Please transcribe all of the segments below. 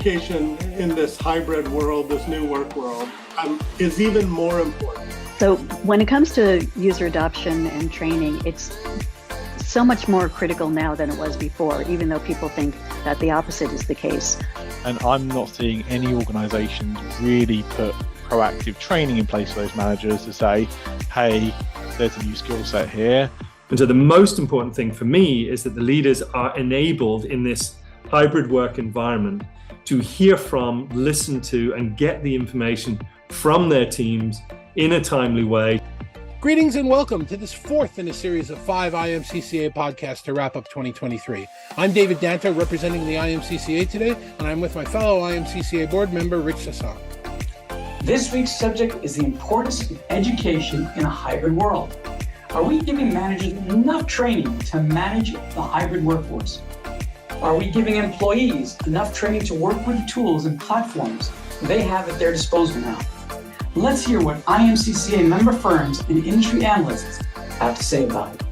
education in this hybrid world, this new work world, is even more important. So when it comes to user adoption and training, it's so much more critical now than it was before, even though people think that the opposite is the case. And I'm not seeing any organizations really put proactive training in place for those managers to say, hey, there's a new skill set here. And so the most important thing for me is that the leaders are enabled in this hybrid work environment to hear from, listen to, and get the information from their teams in a timely way. Greetings and welcome to this fourth in a series of 5 IMCCA podcasts to wrap up 2023. I'm David Danto, representing the IMCCA today, and I'm with my fellow IMCCA board member, Rich Sasson. This week's subject is the importance of education in a hybrid world. Are we giving managers enough training to manage the hybrid workforce? Are we giving employees enough training to work with the tools and platforms they have at their disposal now? Let's hear what IMCCA member firms and industry analysts have to say about it.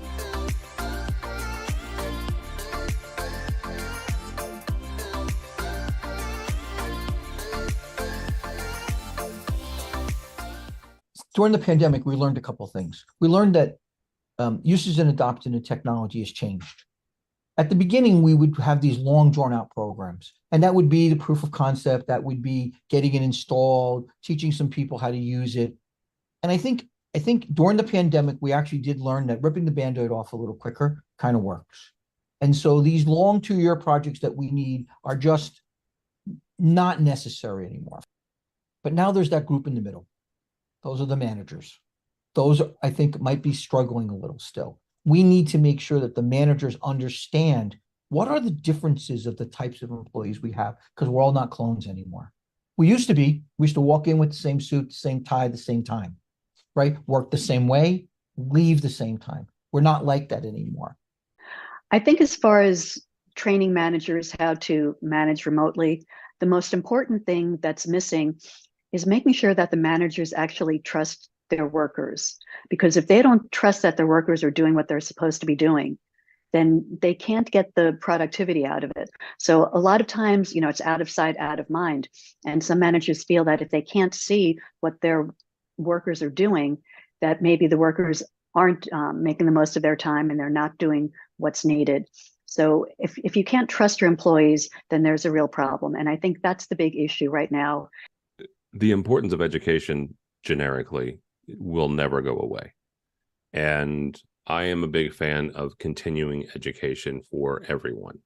During the pandemic, we learned a couple of things. We learned that usage and adoption of technology has changed. At the beginning, we would have these long drawn-out programs, and that would be the proof of concept, that would be getting it installed, teaching some people how to use it. And I think during the pandemic, we actually did learn that ripping the Band-Aid off a little quicker kind of works. And so these long 2-year projects that we need are just not necessary anymore. But now there's that group in the middle. Those are the managers. Those, I think, might be struggling a little still. We need to make sure that the managers understand what are the differences of the types of employees we have, because we're all not clones anymore. We used to walk in with the same suit, the same tie, the same time, right? Work the same way, leave the same time. We're not like that anymore. I think as far as training managers how to manage remotely, the most important thing that's missing is making sure that the managers actually trust their workers. Because if they don't trust that their workers are doing what they're supposed to be doing, then they can't get the productivity out of it. So a lot of times, it's out of sight, out of mind. And some managers feel that if they can't see what their workers are doing, that maybe the workers aren't making the most of their time and they're not doing what's needed. So if you can't trust your employees, then there's a real problem. And I think that's the big issue right now. The importance of education generically will never go away. And I am a big fan of continuing education for everyone.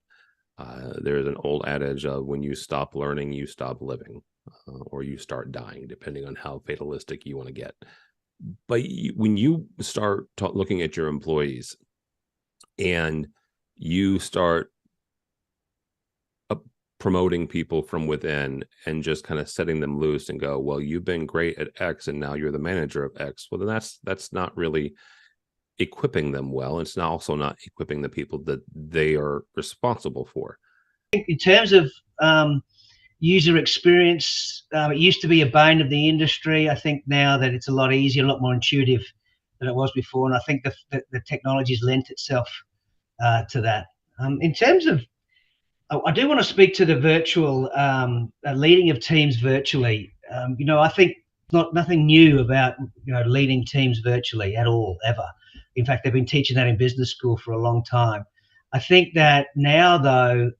There's an old adage of when you stop learning, you stop living, or you start dying, depending on how fatalistic you want to get. But when you start looking at your employees and you start promoting people from within and just kind of setting them loose and go, well, you've been great at X and now you're the manager of X. Well, then that's not really equipping them well. It's also not equipping the people that they are responsible for. In terms of user experience, it used to be a bane of the industry. I think now that it's a lot easier, a lot more intuitive than it was before. And I think the technology's lent itself to that. In terms of I do want to speak to the virtual leading of teams virtually. I think nothing new about leading teams virtually at all, ever. In fact, they've been teaching that in business school for a long time. I think that now, though,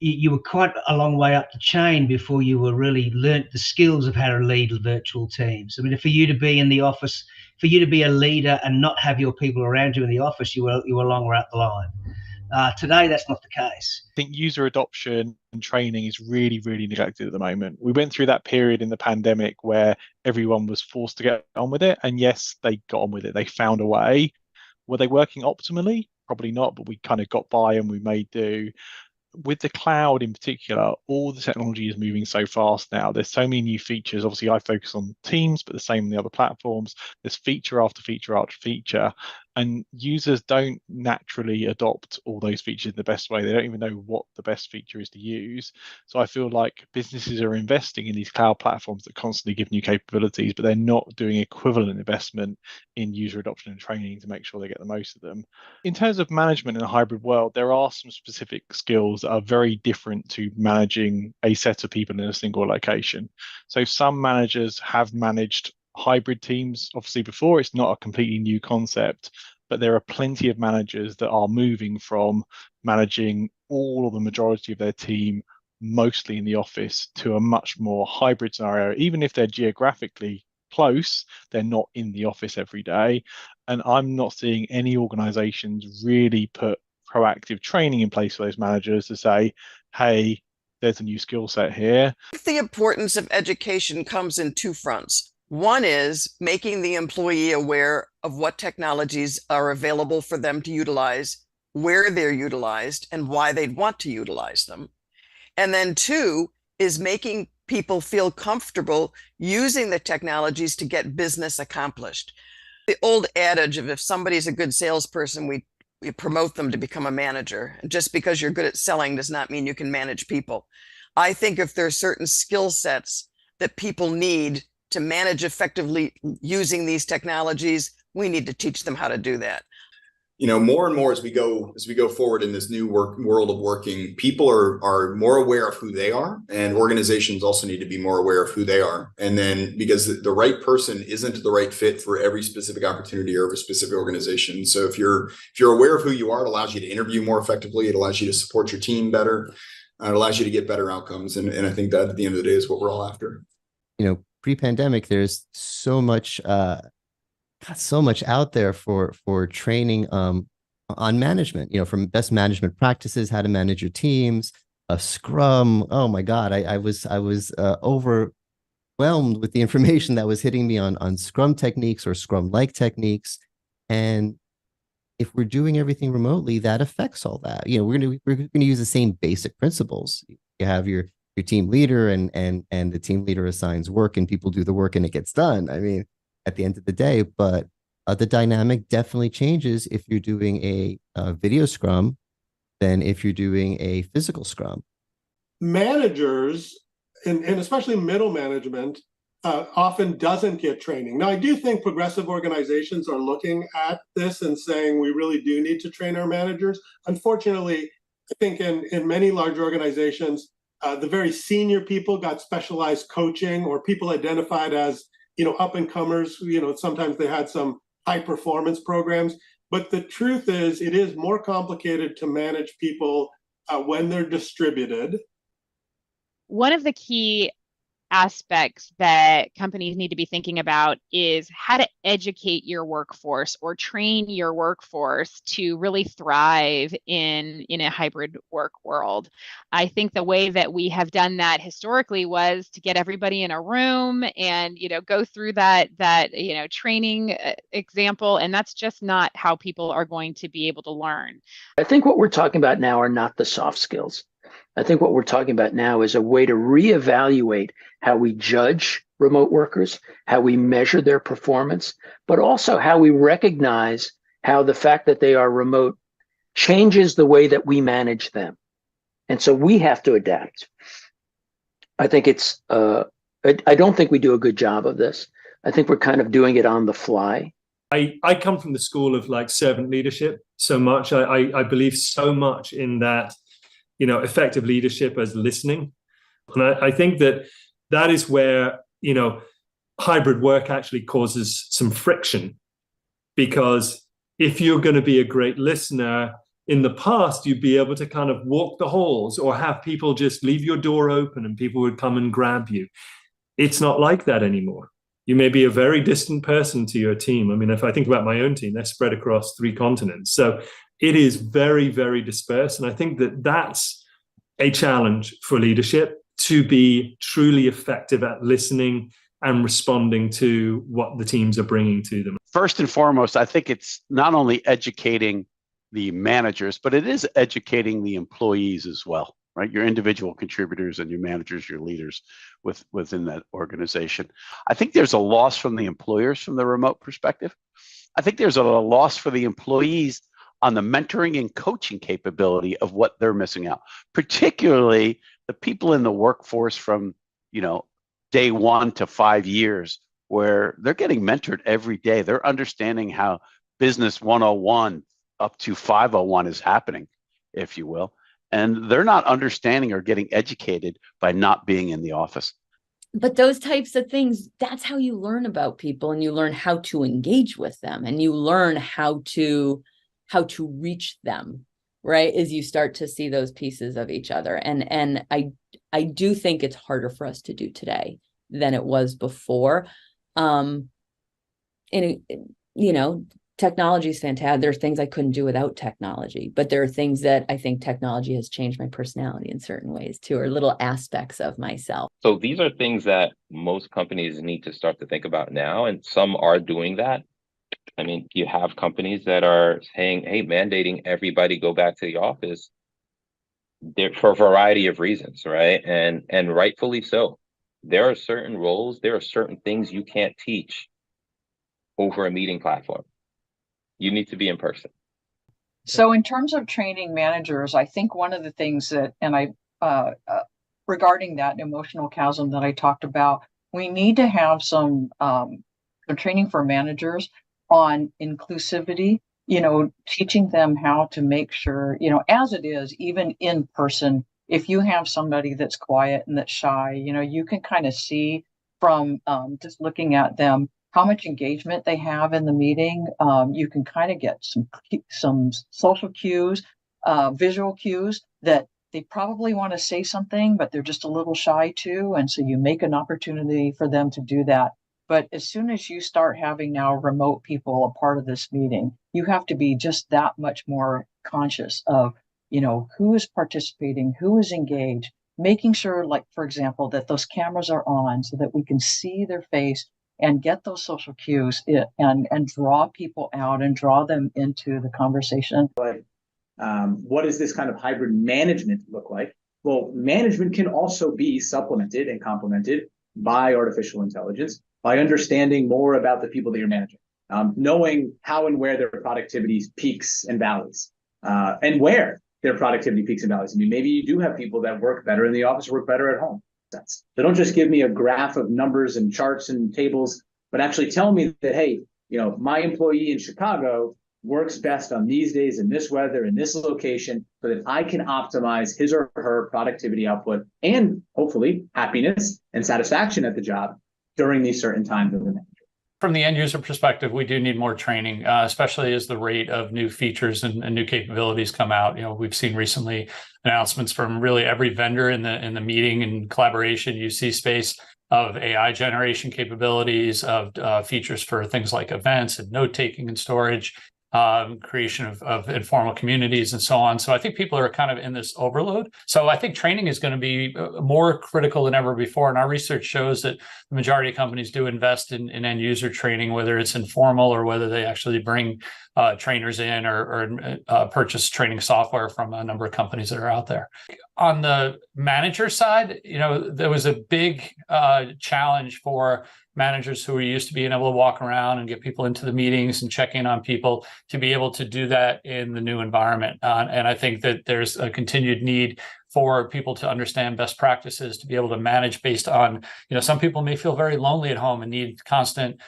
you were quite a long way up the chain before you were really learnt the skills of how to lead virtual teams. I mean, for you to be in the office, for you to be a leader and not have your people around you in the office, you were longer up the line. Today, that's not the case. I think user adoption and training is really, really neglected at the moment. We went through that period in the pandemic where everyone was forced to get on with it. And yes, they got on with it. They found a way. Were they working optimally? Probably not, but we kind of got by and we made do. With the cloud in particular, all the technology is moving so fast now. There's so many new features. Obviously, I focus on Teams, but the same on the other platforms. There's feature after feature after feature. And users don't naturally adopt all those features in the best way. They don't even know what the best feature is to use. So I feel like businesses are investing in these cloud platforms that constantly give new capabilities, but they're not doing equivalent investment in user adoption and training to make sure they get the most of them. In terms of management in a hybrid world, there are some specific skills that are very different to managing a set of people in a single location. So some managers have managed hybrid teams obviously before. It's not a completely new concept, but there are plenty of managers that are moving from managing all or the majority of their team mostly in the office to a much more hybrid scenario. Even if they're geographically close, they're not in the office every day. And I'm not seeing any organizations really put proactive training in place for those managers to say, hey, there's a new skill set here. The importance of education comes in two fronts. One is making the employee aware of what technologies are available for them to utilize, where they're utilized, and why they'd want to utilize them. And then two is making people feel comfortable using the technologies to get business accomplished. The old adage of if somebody's a good salesperson, we promote them to become a manager. And just because you're good at selling does not mean you can manage people. I think if there are certain skill sets that people need to manage effectively using these technologies, we need to teach them how to do that. You know, more and more as we go forward in this new world of working, people are more aware of who they are, and organizations also need to be more aware of who they are. And then because the right person isn't the right fit for every specific opportunity or every specific organization. So if you're aware of who you are, it allows you to interview more effectively. It allows you to support your team better. It allows you to get better outcomes. And I think that at the end of the day is what we're all after. You know, pre-pandemic, there's so much out there for training on management, you know, from best management practices, how to manage your teams, a Scrum. Oh my God, I was overwhelmed with the information that was hitting me on Scrum techniques or Scrum-like techniques. And if we're doing everything remotely, that affects all that. You know, we're gonna use the same basic principles. You have your team leader and the team leader assigns work and people do the work and it gets done. I mean, at the end of the day, but the dynamic definitely changes if you're doing a video Scrum than if you're doing a physical Scrum. Managers, and especially middle management, often doesn't get training. Now, I do think progressive organizations are looking at this and saying we really do need to train our managers. Unfortunately, I think in many large organizations, the very senior people got specialized coaching, or people identified as, you know, up and comers. You know, sometimes they had some high performance programs, but the truth is it is more complicated to manage people when they're distributed. One of the key aspects that companies need to be thinking about is how to educate your workforce or train your workforce to really thrive in a hybrid work world. I think the way that we have done that historically was to get everybody in a room and, you know, go through that you know, training example, and that's just not how people are going to be able to learn. I think what we're talking about now are not the soft skills. I think what we're talking about now is a way to reevaluate how we judge remote workers, how we measure their performance, but also how we recognize how the fact that they are remote changes the way that we manage them. And so we have to adapt. I think it's, I don't think we do a good job of this. I think we're kind of doing it on the fly. I come from the school of like servant leadership so much. I believe so much in that, you know, effective leadership as listening. And I think that is where, you know, hybrid work actually causes some friction, because if you're going to be a great listener, in the past, you'd be able to kind of walk the halls or have people just leave your door open and people would come and grab you. It's not like that anymore. You may be a very distant person to your team. I mean, if I think about my own team, they're spread across 3 continents. So it is very, very dispersed. And I think that that's a challenge for leadership, to be truly effective at listening and responding to what the teams are bringing to them. First and foremost, I think it's not only educating the managers, but it is educating the employees as well, right? Your individual contributors and your managers, your leaders within that organization. I think there's a loss from the employers from the remote perspective. I think there's a loss for the employees on the mentoring and coaching capability of what they're missing out, particularly the people in the workforce from, day 1 to 5 years, where they're getting mentored every day. They're understanding how business 101 up to 501 is happening, if you will. And they're not understanding or getting educated by not being in the office. But those types of things, that's how you learn about people, and you learn how to engage with them, and you learn how to reach them, right? As you start to see those pieces of each other. And I do think it's harder for us to do today than it was before. Technology is fantastic. There are things I couldn't do without technology, but there are things that I think technology has changed my personality in certain ways too, or little aspects of myself. So these are things that most companies need to start to think about now, and some are doing that. I mean, you have companies that are saying, hey, mandating everybody go back to the office there for a variety of reasons, right? And rightfully so. There are certain roles, there are certain things you can't teach over a meeting platform. You need to be in person. So in terms of training managers, I think one of the things that, regarding that emotional chasm that I talked about, we need to have some training for managers on inclusivity, teaching them how to make sure, as it is, even in person, if you have somebody that's quiet and that's shy, you can kind of see from just looking at them how much engagement they have in the meeting. You can kind of get some social cues, visual cues that they probably want to say something, but they're just a little shy too. And so you make an opportunity for them to do that. But as soon as you start having now remote people a part of this meeting, you have to be just that much more conscious of, who is participating, who is engaged, making sure, like, for example, that those cameras are on so that we can see their face and get those social cues and draw people out and draw them into the conversation. What does this kind of hybrid management look like? Well, management can also be supplemented and complemented by artificial intelligence, by understanding more about the people that you're managing, knowing how and where their productivity peaks and valleys, and where their productivity peaks and valleys. I mean, maybe you do have people that work better in the office, work better at home. So don't just give me a graph of numbers and charts and tables, but actually tell me that, hey, my employee in Chicago works best on these days in this weather, in this location, so that I can optimize his or her productivity output and hopefully happiness and satisfaction at the job during these certain times of the day. From the end user perspective, we do need more training, especially as the rate of new features and new capabilities come out. We've seen recently announcements from really every vendor in the meeting and collaboration UC space of AI generation capabilities, of features for things like events and note taking and storage, creation of informal communities and so on. So I think people are kind of in this overload. So I think training is going to be more critical than ever before. And our research shows that the majority of companies do invest in end user training, whether it's informal or whether they actually bring trainers in or purchase training software from a number of companies that are out there. On the manager side, there was a big challenge for managers who are used to being able to walk around and get people into the meetings and check in on people to be able to do that in the new environment. And I think that there's a continued need for people to understand best practices, to be able to manage based on, some people may feel very lonely at home and need constant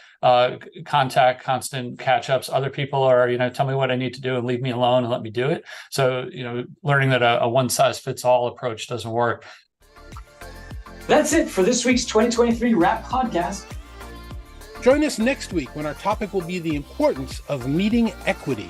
contact, constant catch-ups. Other people are, tell me what I need to do and leave me alone and let me do it. So, learning that a one-size-fits-all approach doesn't work. That's it for this week's 2023 Wrap Podcast. Join us next week when our topic will be the importance of meeting equity.